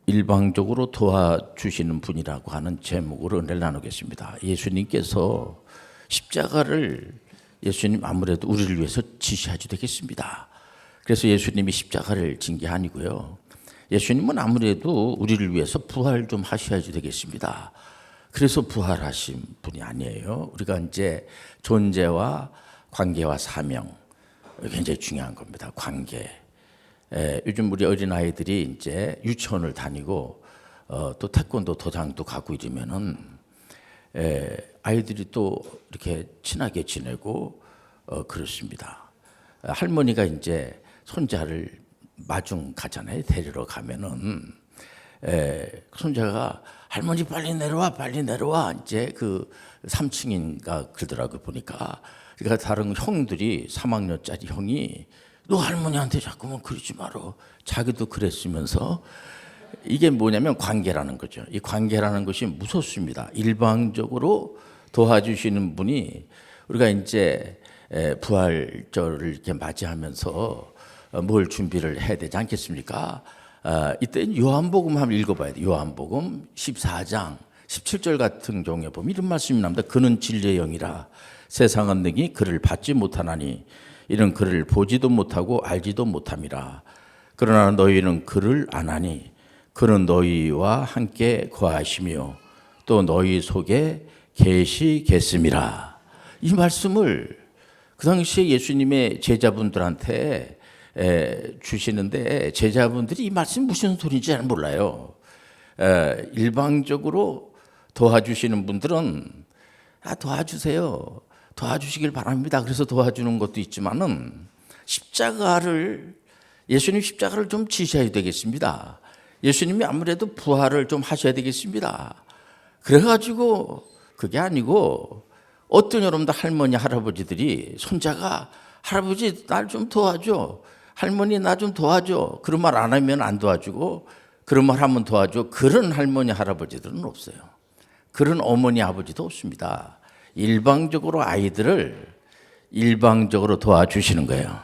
일방적으로 도와주시는 분이라고 하는 제목으로 은혜를 나누겠습니다. 예수님께서 십자가를 예수님 아무래도 우리를 위해서 지시하셔야 되겠습니다. 그래서 예수님이 십자가를 진 게 아니고요. 예수님은 아무래도 우리를 위해서 부활 좀 하셔야 되겠습니다. 그래서 부활하신 분이 아니에요. 우리가 이제 존재와 관계와 사명, 굉장히 중요한 겁니다. 관계. 요즘 우리 어린아이들이 이제 유치원을 다니고 또 태권도 도장도 가고 이러면은 아이들이 또 이렇게 친하게 지내고 그렇습니다. 할머니가 이제 손자를 마중 가잖아요. 데리러 가면은 손자가 할머니 빨리 내려와 빨리 내려와 이제 그 3층인가 그러더라고 보니까. 그러니까 다른 형들이 3학년짜리 형이 너 할머니한테 자꾸만 그러지 마라. 자기도 그랬으면서 이게 뭐냐면 관계라는 거죠. 이 관계라는 것이 무섭습니다. 일방적으로 도와주시는 분이 우리가 이제 부활절을 이렇게 맞이하면서 뭘 준비를 해야 되지 않겠습니까? 이때 요한복음 한번 읽어봐야 돼요. 요한복음 14장 17절 같은 경우에 보면 이런 말씀이 나옵니다. 그는 진리의 영이라 세상은 능히 그를 받지 못하나니 이는 그를 보지도 못하고 알지도 못함이라. 그러나 너희는 그를 아나니 그는 너희와 함께 거하시며 또 너희 속에 계시겠음이라. 이 말씀을 그 당시에 예수님의 제자분들한테 주시는데 제자분들이 이 말씀이 무슨 소리인지 잘 몰라요. 일방적으로 도와주시는 분들은 도와주세요. 도와주시길 바랍니다. 그래서 도와주는 것도 있지만은 예수님 십자가를 좀 지셔야 되겠습니다. 예수님이 아무래도 부활을 좀 하셔야 되겠습니다. 그래가지고 그게 아니고 어떤 여러분들 할머니 할아버지들이 손자가 할아버지 날 좀 도와줘. 할머니 나 좀 도와줘. 그런 말 안 하면 안 도와주고 그런 말 하면 도와줘. 그런 할머니 할아버지들은 없어요. 그런 어머니 아버지도 없습니다. 일방적으로 아이들을 일방적으로 도와주시는 거예요.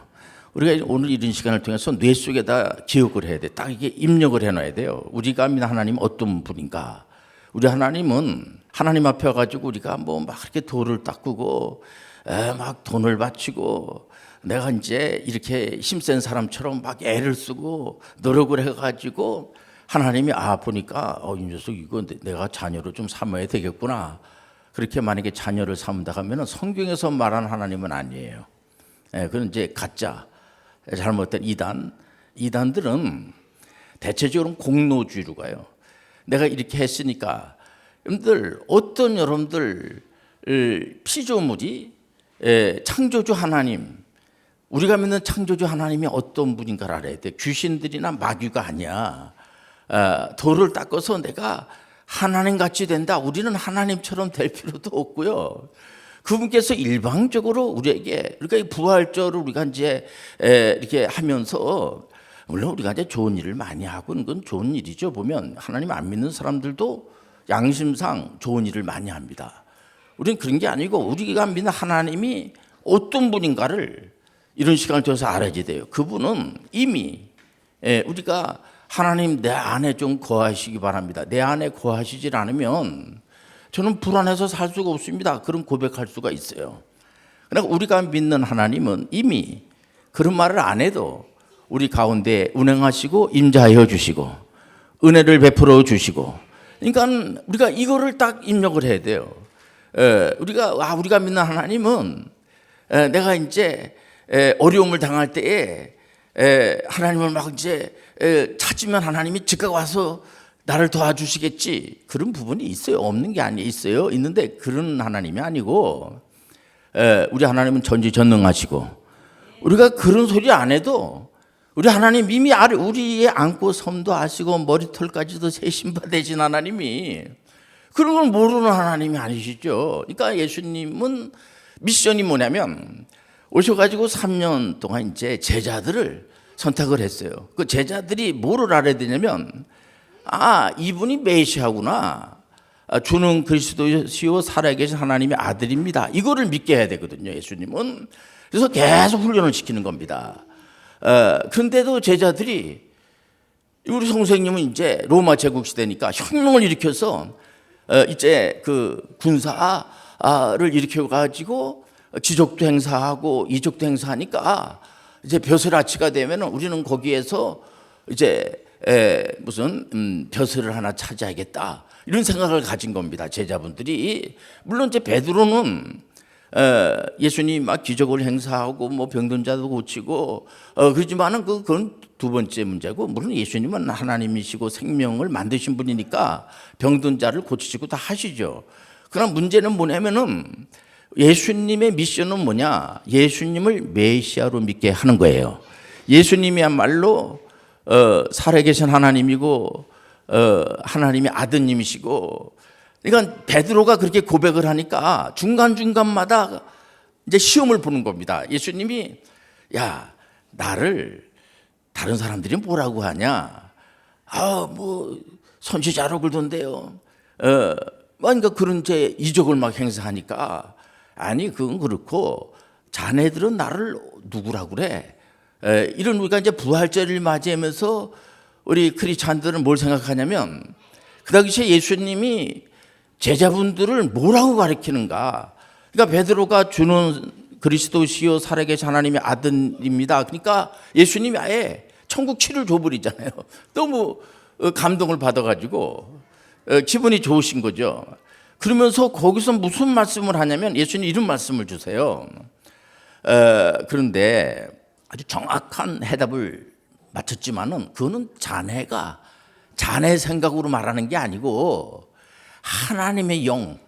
우리가 오늘 이런 시간을 통해서 뇌 속에다 기억을 해야 돼. 딱 이게 입력을 해놔야 돼요. 우리가 믿는 하나님은 어떤 분인가. 우리 하나님은 하나님 앞에 와가지고 우리가 뭐 막 이렇게 돌을 닦고 막 돈을 바치고 내가 이제 이렇게 힘센 사람처럼 막 애를 쓰고 노력을 해가지고 하나님이 보니까 이 녀석 이거 내가 자녀로 좀 삼아야 되겠구나. 그렇게 만약에 자녀를 삼는다 하면 성경에서 말하는 하나님은 아니에요. 그건 이제 가짜, 잘못된 이단들은 대체적으로 공로주의로 가요. 내가 이렇게 했으니까 어떤 여러분들 피조물이 창조주 하나님, 우리가 믿는 창조주 하나님이 어떤 분인가를 알아야 돼. 귀신들이나 마귀가 아니야. 돌을 닦아서 내가 하나님같이 된다. 우리는 하나님처럼 될 필요도 없고요. 그분께서 일방적으로 우리에게, 그러니까 부활절을 우리가 이제 이렇게 하면서, 물론 우리가 이제 좋은 일을 많이 하고 그건 좋은 일이죠. 보면 하나님 안 믿는 사람들도 양심상 좋은 일을 많이 합니다. 우리는 그런 게 아니고 우리가 믿는 하나님이 어떤 분인가를 이런 시간을 통해서 알아야 돼요. 그분은 이미 우리가 하나님 내 안에 좀 거하시기 바랍니다. 내 안에 거하시질 않으면 저는 불안해서 살 수가 없습니다. 그런 고백할 수가 있어요. 그러니까 우리가 믿는 하나님은 이미 그런 말을 안 해도 우리 가운데 운행하시고 임자하여 주시고 은혜를 베풀어 주시고, 그러니까 우리가 이거를 딱 입력을 해야 돼요. 우리가 믿는 하나님은 내가 이제 어려움을 당할 때에 하나님을 막 이제 찾으면 하나님이 즉각 와서 나를 도와주시겠지. 그런 부분이 있어요. 없는 게 아니에요. 있어요. 있는데 그런 하나님이 아니고 우리 하나님은 전지전능하시고 우리가 그런 소리 안 해도 우리 하나님 이미 우리의 안고 섬도 아시고 머리털까지도 세신바 되신 하나님이 그런 걸 모르는 하나님이 아니시죠. 그러니까 예수님은 미션이 뭐냐면 오셔가지고 3년 동안 이제 제자들을 선택을 했어요. 그 제자들이 뭐를 알아야 되냐면 이분이 메시아구나. 주는 그리스도시요 살아계신 하나님의 아들입니다. 이거를 믿게 해야 되거든요. 예수님은. 그래서 계속 훈련을 시키는 겁니다. 그런데도 제자들이 우리 선생님은 이제 로마 제국 시대니까 혁명을 일으켜서 이제 그 군사를 일으켜 가지고 지족도 행사하고 이족도 행사하니까 이제 벼슬아치가 되면은 우리는 거기에서 이제 무슨 벼슬을 하나 차지하겠다 이런 생각을 가진 겁니다. 제자분들이. 물론 이제 베드로는 예수님 막 기적을 행사하고 뭐 병든 자도 고치고 그렇지만은 그건 두 번째 문제고, 물론 예수님은 하나님이시고 생명을 만드신 분이니까 병든 자를 고치시고 다 하시죠. 그러나 문제는 뭐냐면은 예수님의 미션은 뭐냐? 예수님을 메시아로 믿게 하는 거예요. 예수님이야말로 살아계신 하나님이고 하나님의 아드님이시고, 그러니까 베드로가 그렇게 고백을 하니까 중간중간마다 이제 시험을 보는 겁니다. 예수님이 야, 나를 다른 사람들이 뭐라고 하냐? 뭐 선지자로 그러던데요. 그러니까 그런 이제 이적을 막 행사하니까, 아니 그건 그렇고 자네들은 나를 누구라고 그래? 이런, 우리가 이제 부활절을 맞이하면서 우리 크리스찬들은 뭘 생각하냐면 그 당시에 예수님이 제자분들을 뭐라고 가르치는가? 그러니까 베드로가 주는 그리스도시요 살아계신 하나님의 아들입니다. 그러니까 예수님이 아예 천국 치를 줘버리잖아요. 너무 감동을 받아가지고 기분이 좋으신 거죠. 그러면서 거기서 무슨 말씀을 하냐면 예수님 이런 말씀을 주세요. 그런데 아주 정확한 해답을 맞췄지만은 그거는 자네 생각으로 말하는 게 아니고 하나님의 영,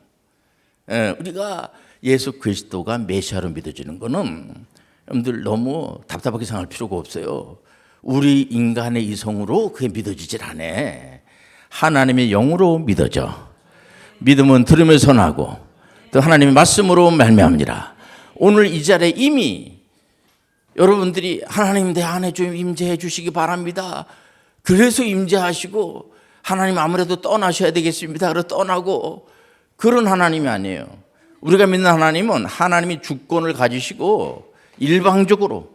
우리가 예수 그리스도가 메시아로 믿어지는 거는 여러분들 너무 답답하게 생각할 필요가 없어요. 우리 인간의 이성으로 그게 믿어지질 않아. 하나님의 영으로 믿어져. 믿음은 들으면서 나고 또 하나님의 말씀으로 말미암니라. 오늘 이 자리에 이미 여러분들이 하나님 내 안에 좀 임재해 주시기 바랍니다. 그래서 임재하시고 하나님 아무래도 떠나셔야 되겠습니다. 그래서 떠나고 그런 하나님이 아니에요. 우리가 믿는 하나님은 하나님이 주권을 가지시고 일방적으로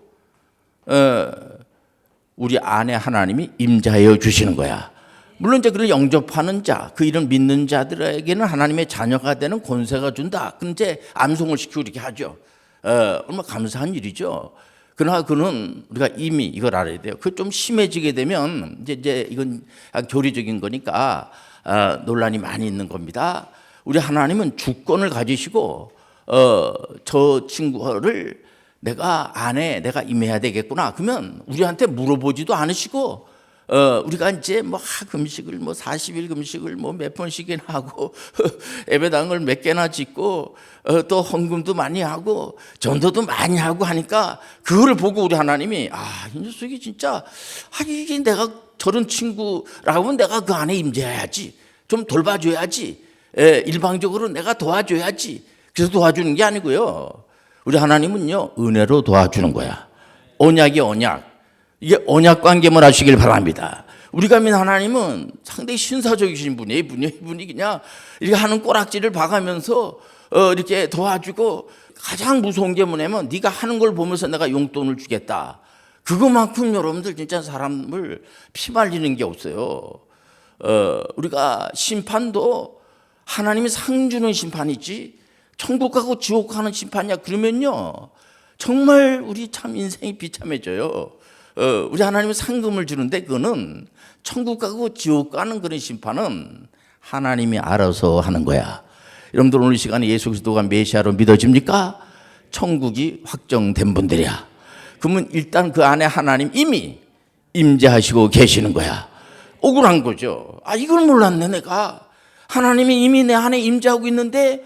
우리 안에 하나님이 임재하여 주시는 거야. 물론 이제 그를 영접하는 자, 그 이름 믿는 자들에게는 하나님의 자녀가 되는 권세가 준다. 그럼 이제 암송을 시키고 이렇게 하죠. 얼마나 감사한 일이죠. 그러나 그는 우리가 이미 이걸 알아야 돼요. 그 좀 심해지게 되면 이제 이건 교리적인 거니까 논란이 많이 있는 겁니다. 우리 하나님은 주권을 가지시고 저 친구를 내가 임해야 되겠구나. 그러면 우리한테 물어보지도 않으시고 우리가 이제 뭐 금식을 뭐 40일 금식을 뭐 몇 번씩이나 하고 예배당을 몇 개나 짓고 또 헌금도 많이 하고 전도도 많이 하고 하니까 그거를 보고 우리 하나님이 이 녀석이 진짜 이게 내가 저런 친구라고 하면 내가 그 안에 임재해야지, 좀 돌봐줘야지, 일방적으로 내가 도와줘야지. 그래서 도와주는 게 아니고요. 우리 하나님은요 은혜로 도와주는 거야. 언약이 언약. 이게 언약 관계만 하시길 바랍니다. 우리가 믿는 하나님은 상당히 신사적이신 분이에요. 이분이 그냥 이렇게 하는 꼬락지를 봐가면서 이렇게 도와주고, 가장 무서운 게 뭐냐면 네가 하는 걸 보면서 내가 용돈을 주겠다. 그것만큼 여러분들 진짜 사람을 피말리는 게 없어요. 우리가 심판도 하나님이 상 주는 심판이지 천국 가고 지옥 가는 심판이야. 그러면요 정말 우리 참 인생이 비참해져요. 우리 하나님은 상금을 주는데 그거는 천국 가고 지옥 가는 그런 심판은 하나님이 알아서 하는 거야. 여러분들 오늘 이 시간에 예수 그리스도가 메시아로 믿어집니까? 천국이 확정된 분들이야. 그러면 일단 그 안에 하나님 이미 임재하시고 계시는 거야. 억울한 거죠. 이걸 몰랐네. 내가 하나님이 이미 내 안에 임재하고 있는데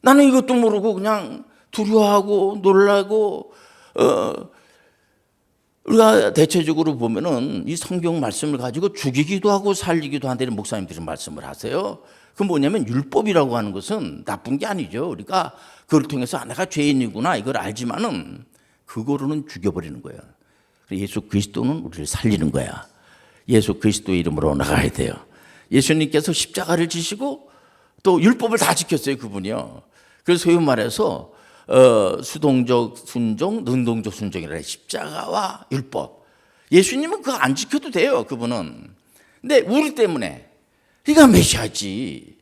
나는 이것도 모르고 그냥 두려워하고 놀라고. 우리가 대체적으로 보면은 이 성경 말씀을 가지고 죽이기도 하고 살리기도 한다는 목사님들이 말씀을 하세요. 그 뭐냐면 율법이라고 하는 것은 나쁜 게 아니죠. 우리가 그걸 통해서 내가 죄인이구나 이걸 알지만은 그거로는 죽여버리는 거예요. 예수 그리스도는 우리를 살리는 거야. 예수 그리스도의 이름으로 나가야 돼요. 예수님께서 십자가를 지시고 또 율법을 다 지켰어요. 그분이요. 그래서 소위 말해서 수동적 순종, 능동적 순종이라 십자가와 율법. 예수님은 그거 안 지켜도 돼요, 그분은. 근데 우리 때문에 그러니까 메시아지.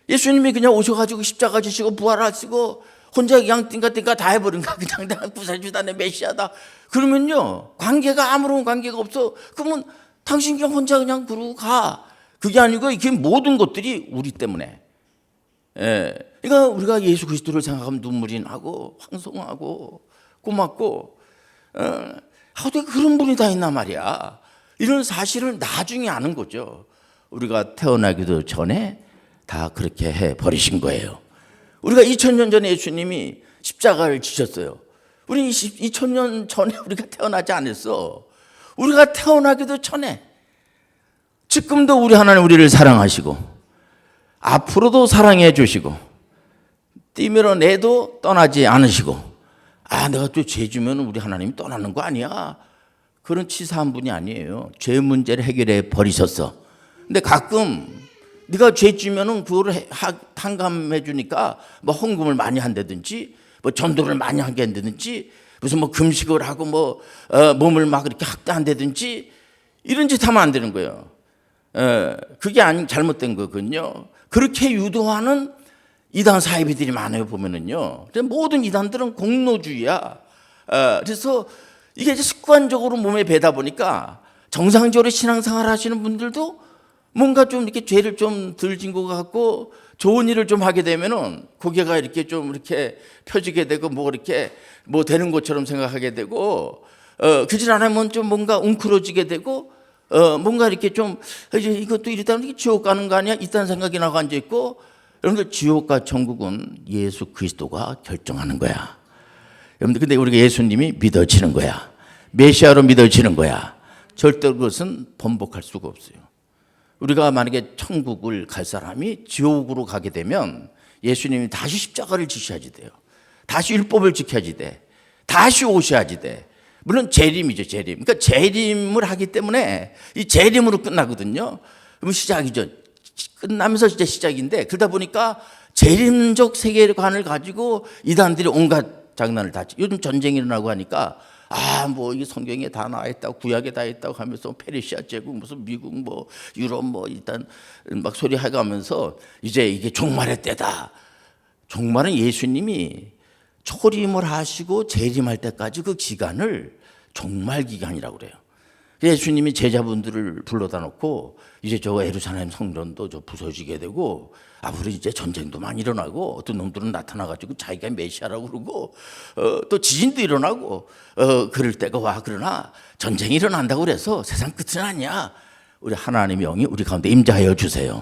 예수님이 그냥 오셔가지고 십자가 지시고 부활하시고 혼자 그냥 띵가띵가 다 해버린 거야. 그냥 나 구세주다, 내 메시아다. 그러면요, 관계가 아무런 관계가 없어. 그러면 당신 그냥 혼자 그냥 그러고 가. 그게 아니고 이게 모든 것들이 우리 때문에. 예. 그러니까 우리가 예수 그리스도를 생각하면 눈물이 나고 황송하고 고맙고, 어떻게 그런 분이 다 있나 말이야. 이런 사실을 나중에 아는 거죠. 우리가 태어나기도 전에 다 그렇게 해버리신 거예요. 우리가 2000년 전에 예수님이 십자가를 지셨어요. 우리 2000년 전에 우리가 태어나지 않았어. 우리가 태어나기도 전에 지금도 우리 하나님 우리를 사랑하시고 앞으로도 사랑해 주시고 뛰밀어내도 떠나지 않으시고, 내가 또 죄 지면 우리 하나님이 떠나는 거 아니야. 그런 치사한 분이 아니에요. 죄 문제를 해결해 버리셨어. 근데 가끔 네가 죄 지면은 그거를 탕감해 주니까 뭐 헌금을 많이 한다든지 뭐 전도를 많이 하게 한다든지 무슨 뭐 금식을 하고 뭐 몸을 막 이렇게 학대한다든지 이런 짓 하면 안 되는 거예요. 그게 잘못된 거거든요. 그렇게 유도하는 이단 사이비들이 많아요, 보면은요. 모든 이단들은 공로주의야. 그래서 이게 이제 습관적으로 몸에 배다 보니까 정상적으로 신앙생활 하시는 분들도 뭔가 좀 이렇게 죄를 좀 덜 진 것 같고 좋은 일을 좀 하게 되면은 고개가 이렇게 좀 이렇게 펴지게 되고 뭐 이렇게 뭐 되는 것처럼 생각하게 되고, 그질 않으면 좀 뭔가 웅크러지게 되고, 뭔가 이렇게 좀 이제 이것도 이러다 지옥 가는 거 아니야? 이딴 생각이 나고 앉아 있고. 여러분들, 지옥과 천국은 예수 그리스도가 결정하는 거야. 여러분들, 근데 우리가 예수님이 믿어지는 거야. 메시아로 믿어지는 거야. 절대 그것은 번복할 수가 없어요. 우리가 만약에 천국을 갈 사람이 지옥으로 가게 되면 예수님이 다시 십자가를 지셔야지 돼요. 다시 율법을 지켜야지 돼. 다시 오셔야지 돼. 물론 재림이죠, 재림. 그러니까 재림을 하기 때문에 이 재림으로 끝나거든요. 그럼 시작이죠. 끝나면서 이제 시작인데, 그러다 보니까 재림적 세계관을 가지고 이단들이 온갖 장난을 다 치고, 요즘 전쟁이 일어나고 하니까 뭐 이 성경에 다 나와 있다고, 구약에 다 있다고 하면서 페르시아 제국, 무슨 미국, 뭐 유럽, 뭐 일단 막 소리 하면서 이제 이게 종말의 때다. 종말은 예수님이 초림을 하시고 재림할 때까지 그 기간을 종말 기간이라고 그래요. 예수님이 제자분들을 불러다 놓고 이제 저 예루살렘 성전도 저 부서지게 되고 앞으로 이제 전쟁도 많이 일어나고 어떤 놈들은 나타나가지고 자기가 메시아라고 그러고 또 지진도 일어나고 그럴 때가 와. 그러나 전쟁이 일어난다고 그래서 세상 끝은 아니야. 우리 하나님의 영이 우리 가운데 임재하여 주세요.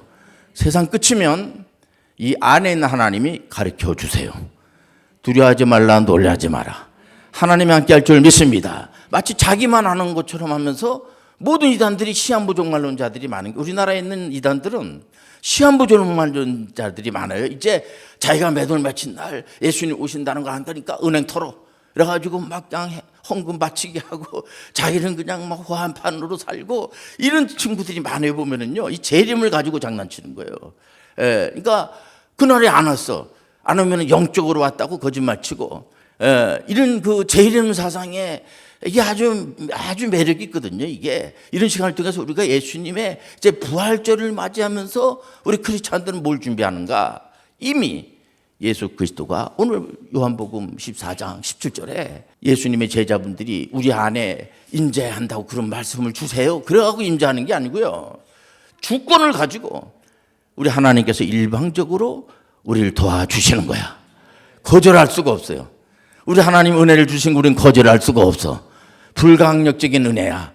세상 끝이면 이 안에 있는 하나님이 가르쳐 주세요. 두려워하지 말라, 놀라지 마라. 하나님이 함께 할 줄 믿습니다. 마치 자기만 아는 것처럼 하면서 모든 이단들이 시한부 종말론자들이 많은 게, 우리나라에 있는 이단들은 시한부 종말론자들이 많아요. 이제 자기가 매달 며칠 날 예수님 오신다는 걸 안다니까 은행 털어. 그래가지고 막 그냥 헌금 바치게 하고 자기는 그냥 막 호환판으로 살고 이런 친구들이 많아요. 보면은요, 이 재림을 가지고 장난치는 거예요. 그러니까 그날에 안 왔어. 안 오면 영적으로 왔다고 거짓말치고, 이런 그 재림 사상에 이게 아주 매력이 있거든요. 이게 이런 시간을 통해서 우리가 예수님의 이제 부활절을 맞이하면서 우리 크리스찬들은 뭘 준비하는가? 이미 예수 그리스도가 오늘 요한복음 14장 17절에 예수님의 제자분들이 우리 안에 임재한다고 그런 말씀을 주세요. 그래가지고 임재하는 게 아니고요, 주권을 가지고 우리 하나님께서 일방적으로 우리를 도와주시는 거야. 거절할 수가 없어요. 우리 하나님 은혜를 주신 우리는 거절할 수가 없어. 불강력적인 은혜야.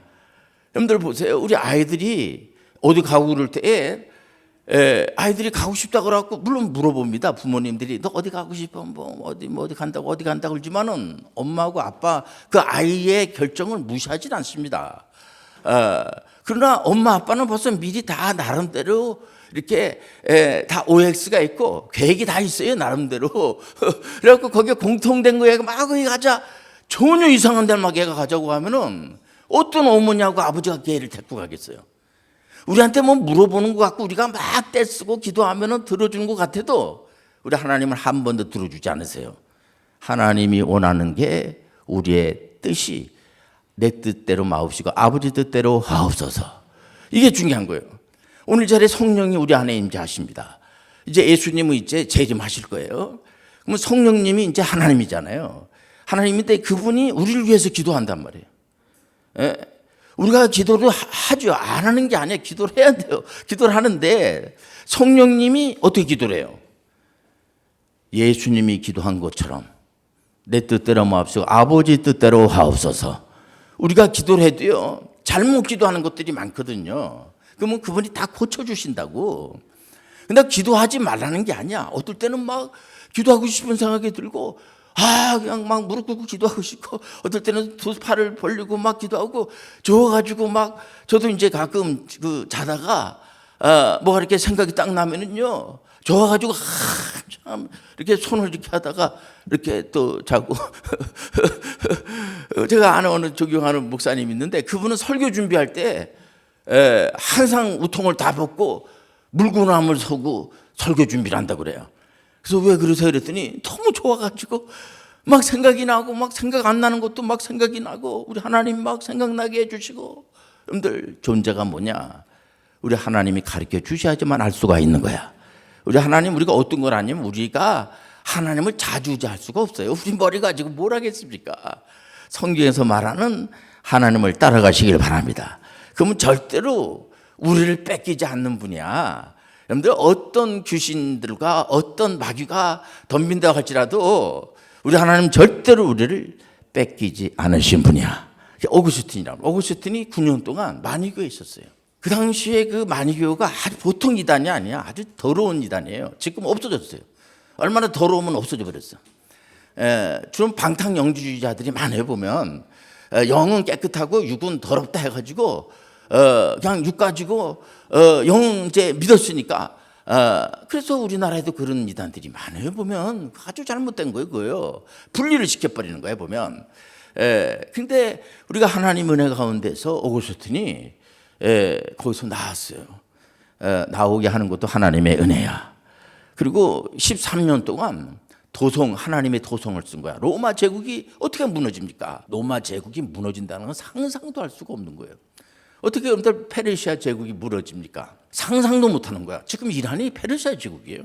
여러분들 보세요. 우리 아이들이 어디 가고 그럴 때 아이들이 가고 싶다 그래갖고 물론 물어봅니다. 부모님들이 너 어디 가고 싶어? 뭐 어디 간다고 그러지만은 엄마하고 아빠 그 아이의 결정을 무시하진 않습니다. 그러나 엄마 아빠는 벌써 미리 다 나름대로 이렇게 다 OX가 있고 계획이 다 있어요, 나름대로. 그래갖고 거기에 공통된 거에 막 거기 가자. 전혀 이상한 데를 막 애가 가자고 하면은 어떤 어머니하고 아버지가 걔를 데리고 가겠어요? 우리한테 뭐 물어보는 것 같고 우리가 막 떼쓰고 기도하면은 들어주는 것 같아도 우리 하나님은 한 번도 들어주지 않으세요. 하나님이 원하는 게 우리의 뜻이 내 뜻대로 마옵시고 아버지 뜻대로 하옵소서. 이게 중요한 거예요. 오늘 자리에 성령이 우리 안에 임재하십니다. 이제 예수님은 이제 재림하실 거예요. 그러면 성령님이 이제 하나님이잖아요. 하나님인데 그분이 우리를 위해서 기도한단 말이에요. 예? 우리가 기도를 하죠. 안 하는 게 아니에요. 기도를 해야 돼요. 기도를 하는데 성령님이 어떻게 기도를 해요? 예수님이 기도한 것처럼 내 뜻대로 마옵시고 아버지 뜻대로 하옵소서. 우리가 기도를 해도요, 잘못 기도하는 것들이 많거든요. 그러면 그분이 다 고쳐주신다고. 근데 기도하지 말라는 게 아니야. 어떨 때는 막 기도하고 싶은 생각이 들고, 그냥 막 무릎 꿇고 기도하고 싶고, 어떨 때는 두 팔을 벌리고 막 기도하고, 저어가지고 막, 저도 이제 가끔 자다가, 뭐가 이렇게 생각이 딱 나면은요, 저어가지고, 참, 이렇게 손을 이렇게 하다가, 이렇게 또 자고. 제가 아는 어느 존경하는 목사님 있는데, 그분은 설교 준비할 때, 한상 우통을 다 벗고, 물구나무를 서고 설교 준비를 한다고 그래요. 그래서 왜 그러세요? 그랬더니 너무 좋아가지고 막 생각이 나고 막 생각 안 나는 것도 막 생각이 나고 우리 하나님 막 생각나게 해주시고. 여러분들 존재가 뭐냐? 우리 하나님이 가르쳐 주셔야지만 알 수가 있는 거야. 우리 하나님 우리가 어떤 걸 아니면 우리가 하나님을 자주할 수가 없어요. 우리 머리 가지고 뭘 하겠습니까? 성경에서 말하는 하나님을 따라가시길 바랍니다. 그러면 절대로 우리를 뺏기지 않는 분이야. 여러분들 어떤 귀신들과 어떤 마귀가 덤빈다고 할지라도 우리 하나님 절대로 우리를 뺏기지 않으신 분이야. 오구스틴이라고. 오구스틴이 9년 동안 만이교에 있었어요. 그 당시에 그 만이교가 아주 보통 이단이 아니야. 아주 더러운 이단이에요. 지금 없어졌어요. 얼마나 더러우면 없어져 버렸어. 주로 방탕 영주주의자들이 많아요. 보면 영은 깨끗하고 육은 더럽다 해가지고 그냥 육 가지고 영 이제 믿었으니까. 그래서 우리나라에도 그런 이단들이 많아요. 보면 아주 잘못된 거예요. 그거요. 분리를 시켜버리는 거예요. 보면. 근데 우리가 하나님 은혜 가운데서 오구스틴이 거기서 나왔어요. 나오게 하는 것도 하나님의 은혜야. 그리고 13년 동안 하나님의 도성을 쓴 거야. 로마 제국이 어떻게 무너집니까? 로마 제국이 무너진다는 건 상상도 할 수가 없는 거예요. 어떻게 여러분들 페르시아 제국이 무너집니까? 상상도 못하는 거야. 지금 이란이 페르시아 제국이에요.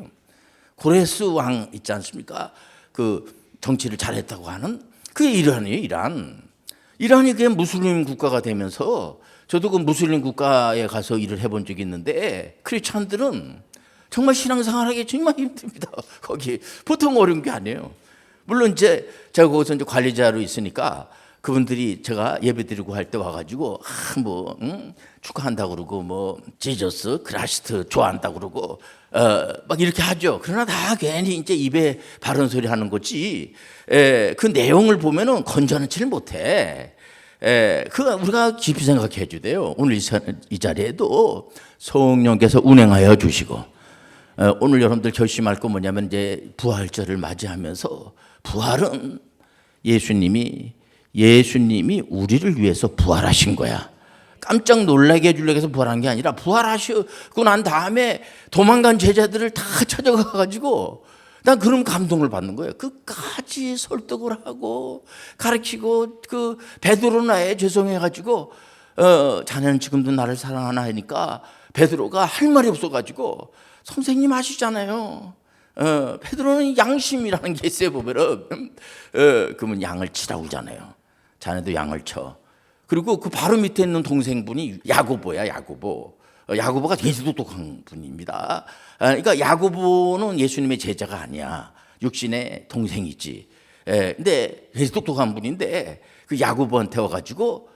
고레스 왕 있지 않습니까? 그 정치를 잘했다고 하는 그게 이란이에요. 이란이 그게 무슬림 국가가 되면서 저도 그 무슬림 국가에 가서 일을 해본 적이 있는데 크리스찬들은 정말 신앙생활하기 정말 힘듭니다. 거기 보통 어려운 게 아니에요. 물론 이제 제가 거기서 이제 관리자로 있으니까 그분들이 제가 예배드리고 할 때 와가지고 축하한다고 그러고 뭐 지저스 크라이스트 좋아한다고 그러고 막 이렇게 하죠. 그러나 다 괜히 이제 입에 바른 소리 하는 거지. 그 내용을 보면은 건전하지를 못해. 우리가 깊이 생각해 주대요. 오늘 이 자리에도 성령께서 운행하여 주시고 오늘 여러분들 결심할 거 뭐냐면 이제 부활절을 맞이하면서 부활은 예수님이 우리를 위해서 부활하신 거야. 깜짝 놀라게 해주려고 해서 부활한 게 아니라 부활하시고 난 다음에 도망간 제자들을 다 찾아가가지고 난 그런 감동을 받는 거예요. 끝까지 설득을 하고 가르치고 그 베드로나에 죄송해가지고 자네는 지금도 나를 사랑하나 하니까 베드로가 할 말이 없어가지고 선생님 아시잖아요. 베드로는 양심이라는 게 있어요. 보면은 그러면 양을 치라고 하잖아요. 자네도 양을 쳐. 그리고 그 바로 밑에 있는 동생분이 야고보야. 야고보가 되게 똑똑한 분입니다. 그러니까 야고보는 예수님의 제자가 아니야. 육신의 동생이지. 근데 되게 똑똑한 분인데 그 야고보한테 와가지고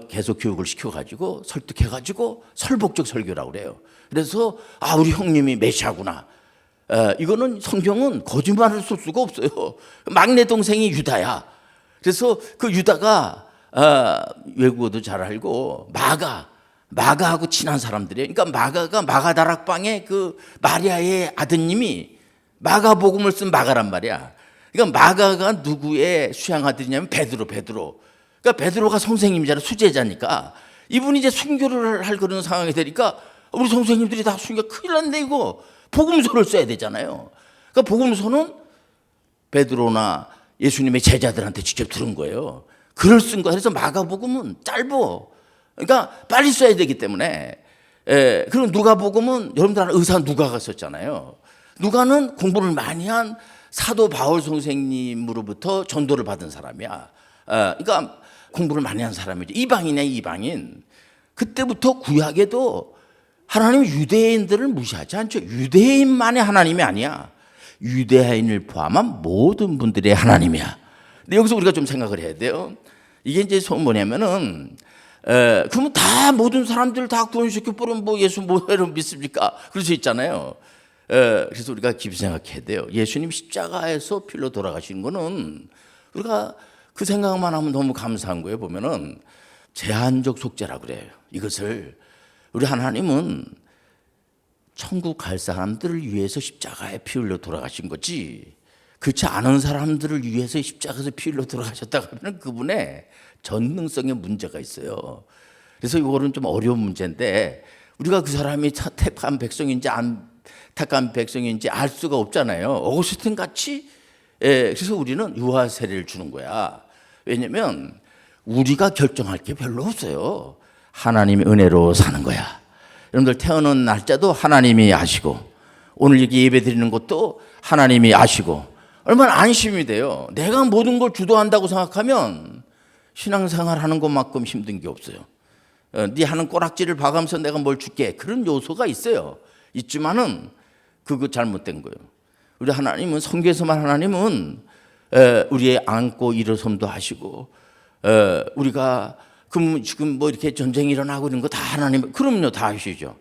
계속 교육을 시켜가지고 설득해가지고 설복적 설교라고 그래요. 그래서 우리 형님이 메시아구나. 이거는 성경은 거짓말을 쓸 수가 없어요. 막내 동생이 유다야. 그래서 그 유다가 외국어도 잘 알고 마가하고 친한 사람들이에요. 그러니까 마가가 마가다락방에 그 마리아의 아드님이 마가복음을 쓴 마가란 말이야. 그러니까 마가가 누구의 수양 아들이냐면 베드로. 그러니까 베드로가 선생님이잖아. 수제자니까. 이분이 이제 순교를 할 그런 상황이 되니까 우리 선생님들이 다 순교 큰일 났네 이거. 복음서를 써야 되잖아요. 그러니까 복음서는 베드로나 예수님의 제자들한테 직접 들은 거예요. 글을 쓴 거야. 그래서 마가복음은 짧어. 그러니까 빨리 써야 되기 때문에. 그리고 누가복음은 여러분들 아는 의사 누가가 썼잖아요. 누가는 공부를 많이 한 사도 바울 선생님으로부터 전도를 받은 사람이야. 그러니까 공부를 많이 한 사람이죠. 이방인이야, 이방인. 그때부터 구약에도 하나님은 유대인들을 무시하지 않죠. 유대인만의 하나님이 아니야. 유대인을 포함한 모든 분들의 하나님이야. 근데 여기서 우리가 좀 생각을 해야 돼요. 이게 이제 뭐냐면은, 그러면 다 모든 사람들 다 구원시켜 버리면 뭐 예수 뭐로 믿습니까? 그럴 수 있잖아요. 그래서 우리가 깊이 생각해야 돼요. 예수님 십자가에서 필로 돌아가신 거는 우리가 그 생각만 하면 너무 감사한 거예요. 보면은 제한적 속죄라고 그래요. 이것을 우리 하나님은 천국 갈 사람들을 위해서 십자가에 피 흘려 돌아가신 거지, 그렇지 않은 사람들을 위해서 십자가에서 피 흘려 돌아가셨다고 하면 그분의 전능성에 문제가 있어요. 그래서 이거는 좀 어려운 문제인데 우리가 그 사람이 택한 백성인지 안 택한 백성인지 알 수가 없잖아요. 어거스틴 같이. 그래서 우리는 유아 세례를 주는 거야. 왜냐면 우리가 결정할 게 별로 없어요. 하나님의 은혜로 사는 거야. 여러분들 태어난 날짜도 하나님이 아시고, 오늘 여기 예배 드리는 것도 하나님이 아시고, 얼마나 안심이 돼요. 내가 모든 걸 주도한다고 생각하면 신앙생활 하는 것만큼 힘든 게 없어요. 네 하는 꼬락지를 봐가면서 내가 뭘 줄게, 그런 요소가 있어요. 있지만은 그거 잘못된 거예요. 우리 하나님은, 성경에서만 하나님은 우리의 안고 일어섬도 하시고, 우리가 지금 뭐 이렇게 전쟁이 일어나고 이런 거 다 하나님, 그럼요, 다 하시죠.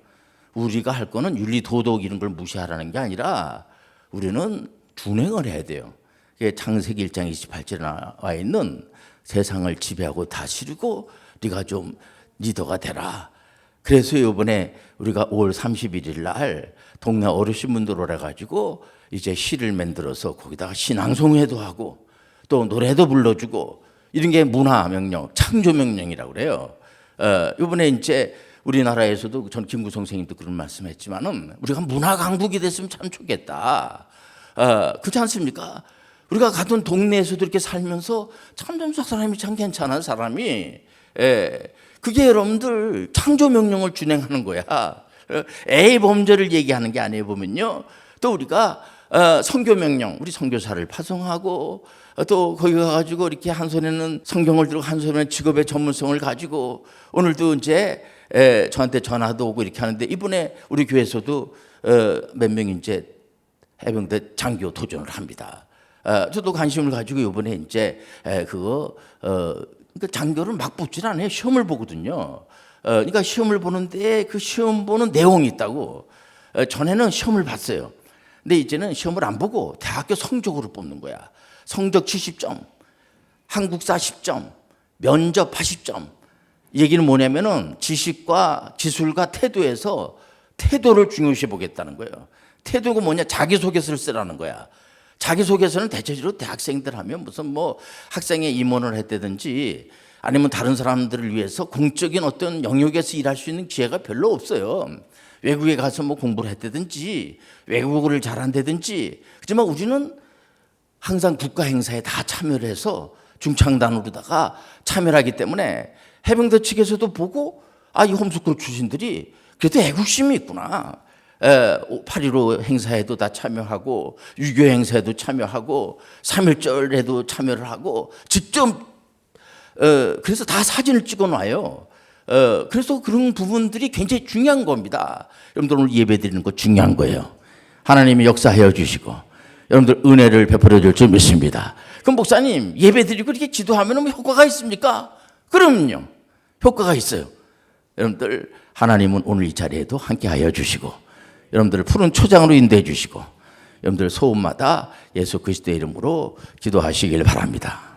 우리가 할 거는 윤리 도덕 이런 걸 무시하라는 게 아니라 우리는 준행을 해야 돼요. 창세기 1장 28절에 나와 있는 세상을 지배하고 다스리고 네가 좀 리더가 되라. 그래서 이번에 우리가 5월 31일 날 동네 어르신분들 오래가지고 이제 시를 만들어서 거기다가 신앙송회도 하고 또 노래도 불러주고 이런 게 문화명령, 창조명령이라고 그래요. 이번에 이제 우리나라에서도 전 김구성 선생님도 그런 말씀했지만은 우리가 문화 강국이 됐으면 참 좋겠다. 그렇지 않습니까? 우리가 가던 동네에서도 이렇게 살면서 참 사람이 참 괜찮은 사람이, 그게 여러분들 창조명령을 준행하는 거야. 애의 범죄를 얘기하는 게 아니에요. 보면요, 또 우리가 선교명령, 우리 선교사를 파송하고 또 거기 가가지고 이렇게 한 손에는 성경을 들고 한 손에는 직업의 전문성을 가지고, 오늘도 이제 저한테 전화도 오고 이렇게 하는데 이번에 우리 교회에서도 몇 명 이제 해병대 장교 도전을 합니다. 저도 관심을 가지고 이번에 이제 그러니까 장교를 막 붙질 않아요. 시험을 보거든요. 그러니까 시험을 보는데 그 시험 보는 내용이 있다고. 전에는 시험을 봤어요. 근데 이제는 시험을 안 보고 대학교 성적으로 뽑는 거야. 성적 70점, 한국사 10점, 면접 80점. 이 얘기는 뭐냐면은 지식과 기술과 태도에서 태도를 중요시 보겠다는 거예요. 태도가 뭐냐? 자기소개서를 쓰라는 거야. 자기소개서는 대체적으로 대학생들 하면 무슨 뭐 학생회 임원을 했다든지 아니면 다른 사람들을 위해서 공적인 어떤 영역에서 일할 수 있는 기회가 별로 없어요. 외국에 가서 뭐 공부를 했다든지 외국어를 잘한다든지. 하지만 우리는 항상 국가 행사에 다 참여를 해서 중창단으로다가 참여를 하기 때문에 해병대 측에서도 보고, 이 홈스쿨 출신들이 그래도 애국심이 있구나. 8.15 행사에도 다 참여하고 6.25 행사에도 참여하고 3.1절에도 참여를 하고 직접 그래서 다 사진을 찍어놔요. 그래서 그런 부분들이 굉장히 중요한 겁니다. 여러분들 오늘 예배드리는 거 중요한 거예요. 하나님이 역사하여 주시고 여러분들 은혜를 베풀어 줄 줄 믿습니다. 그럼 목사님, 예배드리고 이렇게 기도하면 뭐 효과가 있습니까? 그럼요, 효과가 있어요. 여러분들 하나님은 오늘 이 자리에도 함께하여 주시고 여러분들을 푸른 초장으로 인도해 주시고 여러분들 소원마다 예수 그리스도의 이름으로 기도하시길 바랍니다.